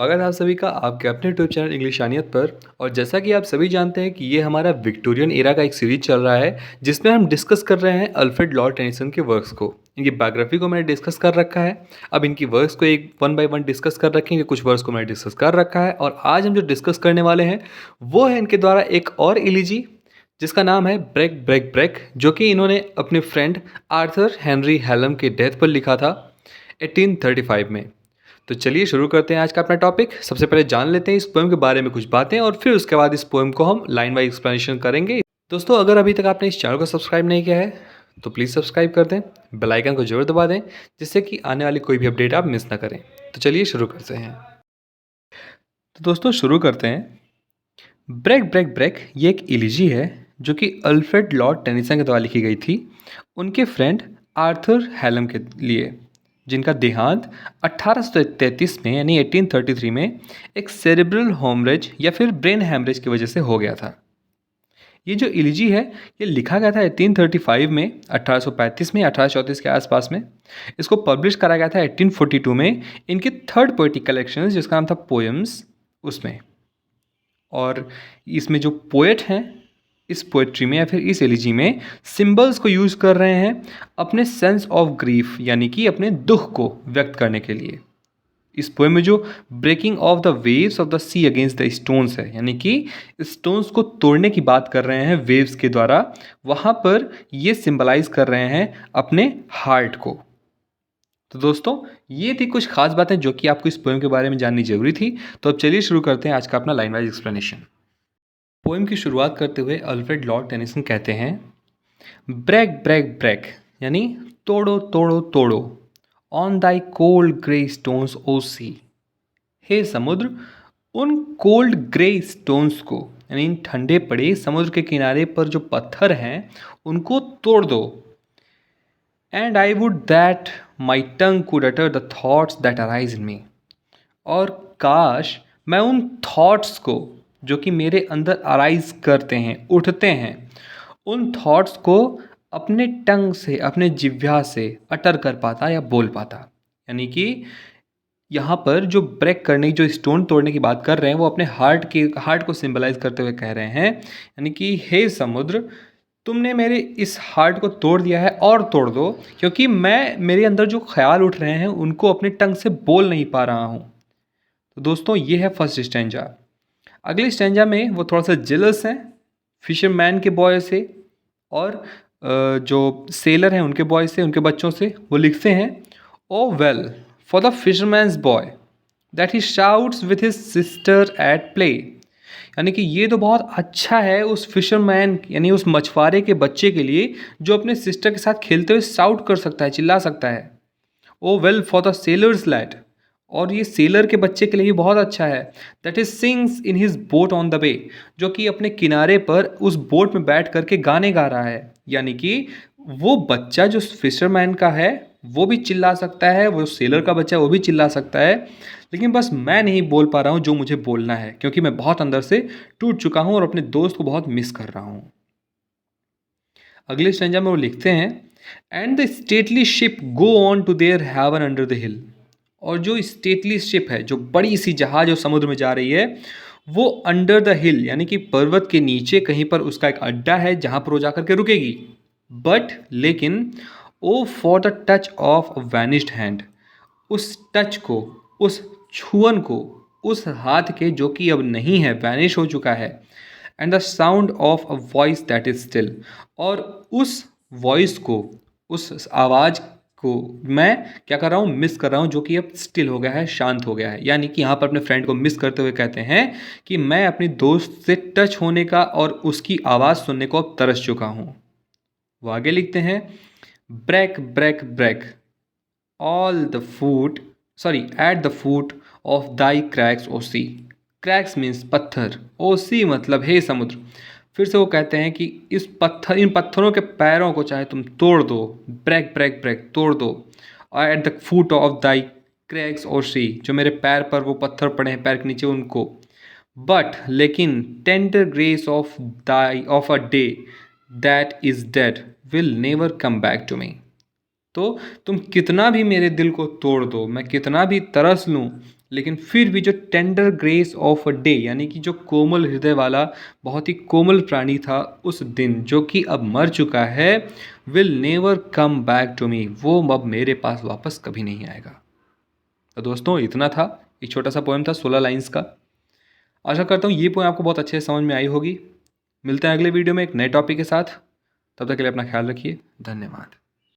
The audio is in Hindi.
स्वागत है आप सभी का आपके अपने यूट्यूब चैनल इंग्लिशानियत पर। और जैसा कि आप सभी जानते हैं कि ये हमारा विक्टोरियन एरा का एक सीरीज चल रहा है जिसमें हम डिस्कस कर रहे हैं अल्फ्रेड लॉर्ड टेनिसन के वर्क्स को। इनकी बायोग्राफी को मैंने डिस्कस कर रखा है। अब इनकी वर्क्स को एक वन बाय वन डिस्कस कर रखेंगे। कुछ वर्क्स को मैंने डिस्कस कर रखा है और आज हम जो डिस्कस करने वाले हैं वो है इनके द्वारा एक और एलिजी जिसका नाम है ब्रेक ब्रेक ब्रेक, जो कि इन्होंने अपने फ्रेंड आर्थर हेनरी हेलम के डेथ पर लिखा था 1835 में। तो चलिए शुरू करते हैं आज का अपना टॉपिक। सबसे पहले जान लेते हैं इस पोएम के बारे में कुछ बातें और फिर उसके बाद इस पोएम को हम लाइन वाइज एक्सप्लेनेशन करेंगे। दोस्तों, अगर अभी तक आपने इस चैनल को सब्सक्राइब नहीं किया है तो प्लीज़ सब्सक्राइब कर दें, बेल आइकन को जरूर दबा दें जिससे कि आने वाली कोई भी अपडेट आप मिस ना करें। तो चलिए शुरू करते हैं। तो दोस्तों शुरू करते हैं। ब्रेक ब्रेक ब्रेक ये एक इलिजी है जो कि अल्फ्रेड लॉर्ड टेनिसन के द्वारा लिखी गई थी उनके फ्रेंड आर्थर हेलम के लिए, जिनका देहांत 1833 में यानी 1833 में एक सेरेब्रल होमरेज या फिर ब्रेन हैमरेज की वजह से हो गया था। ये जो इलिजी है ये लिखा गया था 1835 में, 1835 में, 1834 के आसपास में। इसको पब्लिश करा गया था 1842 में इनकी थर्ड पोएटिक कलेक्शन जिसका नाम था पोएम्स, उसमें। और इसमें जो पोएट हैं इस पोएट्री में या फिर इस एलिजी में सिंबल्स को यूज़ कर रहे हैं अपने सेंस ऑफ ग्रीफ यानी कि अपने दुख को व्यक्त करने के लिए। इस पोएम में जो breaking of the waves of the sea against the stones है, यानी कि स्टोन्स को तोड़ने की बात कर रहे हैं वेव्स के द्वारा, वहाँ पर ये सिंबलाइज कर रहे हैं अपने हार्ट को। तो दोस्तों ये थी कुछ खास बातें जो कि आपको इस पोएम के बारे में जाननी जरूरी थी। तो अब चलिए शुरू करते हैं आज का अपना लाइन वाइज एक्सप्लेनेशन। पोएम की शुरुआत करते हुए अल्फ्रेड लॉर्ड टेनिसन कहते हैं, ब्रेक ब्रेक ब्रेक यानी तोड़ो तोड़ो तोड़ो, on thy cold grey stones O sea, हे समुद्र उन कोल्ड ग्रे स्टोन्स को यानी इन ठंडे पड़े समुद्र के किनारे पर जो पत्थर हैं उनको तोड़ दो। And I would that my tongue could utter the thoughts that arise in me, और काश मैं उन थॉट्स को जो कि मेरे अंदर अराइज करते हैं, उठते हैं, उन थॉट्स को अपने टंग से, अपने जिह्वा से अटर कर पाता या बोल पाता। यानी कि यहाँ पर जो ब्रेक करने की, जो स्टोन तोड़ने की बात कर रहे हैं वो अपने हार्ट को सिंबलाइज करते हुए कह रहे हैं, यानी कि हे समुद्र तुमने मेरे इस हार्ट को तोड़ दिया है और तोड़ दो, क्योंकि मैं, मेरे अंदर जो ख्याल उठ रहे हैं उनको अपने टंग से बोल नहीं पा रहा हूँ। तो दोस्तों ये है फर्स्ट स्टैंजा। अगले स्टैंजा में वो थोड़ा सा जेलस हैं फिशरमैन के बॉय से और जो सेलर हैं उनके बॉय से, उनके बच्चों से। वो लिखते हैं, O well for the fisherman's boy that he shouts with his sister at play, यानी कि ये तो बहुत अच्छा है उस फिशरमैन यानी उस मछुआरे के बच्चे के लिए जो अपने सिस्टर के साथ खेलते हुए शाउट कर सकता है, चिल्ला सकता है। O well for the sailor's lad, और ये सेलर के बच्चे के लिए भी बहुत अच्छा है। That is sings in his boat on the way, जो कि अपने किनारे पर उस बोट में बैठ करके गाने गा रहा है। यानी कि वो बच्चा जो फिशरमैन का है वो भी चिल्ला सकता है, वो सेलर का बच्चा है वो भी चिल्ला सकता है, लेकिन बस मैं नहीं बोल पा रहा हूँ जो मुझे बोलना है, क्योंकि मैं बहुत अंदर से टूट चुका हूँ और अपने दोस्त को बहुत मिस कर रहा हूँ। अगले स्टैंजा में वो लिखते हैं, and the stately ship go on to their haven under the hill, और जो स्टेटली शिप है, जो बड़ी सी जहाज जो समुद्र में जा रही है, वो अंडर द हिल यानी कि पर्वत के नीचे कहीं पर उसका एक अड्डा है जहां पर वो जाकर के रुकेगी। बट लेकिन O for the touch of a vanished hand, उस टच को, उस छुअन को, उस हाथ के जो कि अब नहीं है, वैनिश हो चुका है। And the sound of a voice that is still, और उस वॉइस को, उस आवाज़ को मैं क्या कर रहा हूँ, मिस कर रहा हूँ, जो कि अब स्टिल हो गया है, शांत हो गया है। यानी कि यहाँ पर अपने फ्रेंड को मिस करते हुए कहते हैं कि मैं अपनी दोस्त से टच होने का और उसकी आवाज़ सुनने को अब तरस चुका हूँ। वो आगे लिखते हैं, break break break all the foot sorry at the foot of thy crags O sea, crags means पत्थर, ओ सी मतलब हे समुद्र। फिर से वो कहते हैं कि इन पत्थरों के पैरों को चाहे तुम तोड़ दो, ब्रेक ब्रेक ब्रेक तोड़ दो, और eight the foot of thy cracks और सी, जो मेरे पैर पर वो पत्थर पड़े हैं पैर के नीचे उनको। बट लेकिन tender grace of a day that is dead will never come back to me, तो तुम कितना भी मेरे दिल को तोड़ दो, मैं कितना भी तरस लूँ, लेकिन फिर भी जो tender grace of a day यानी कि जो कोमल हृदय वाला बहुत ही कोमल प्राणी था उस दिन, जो कि अब मर चुका है, will never come back to me, वो अब मेरे पास वापस कभी नहीं आएगा। तो दोस्तों इतना था, एक छोटा सा पोएम था 16 लाइंस का। आशा करता हूँ ये पोएम आपको बहुत अच्छे से समझ में आई होगी। मिलते हैं अगले वीडियो में एक नए टॉपिक के साथ। तब तक के लिए अपना ख्याल रखिए। धन्यवाद।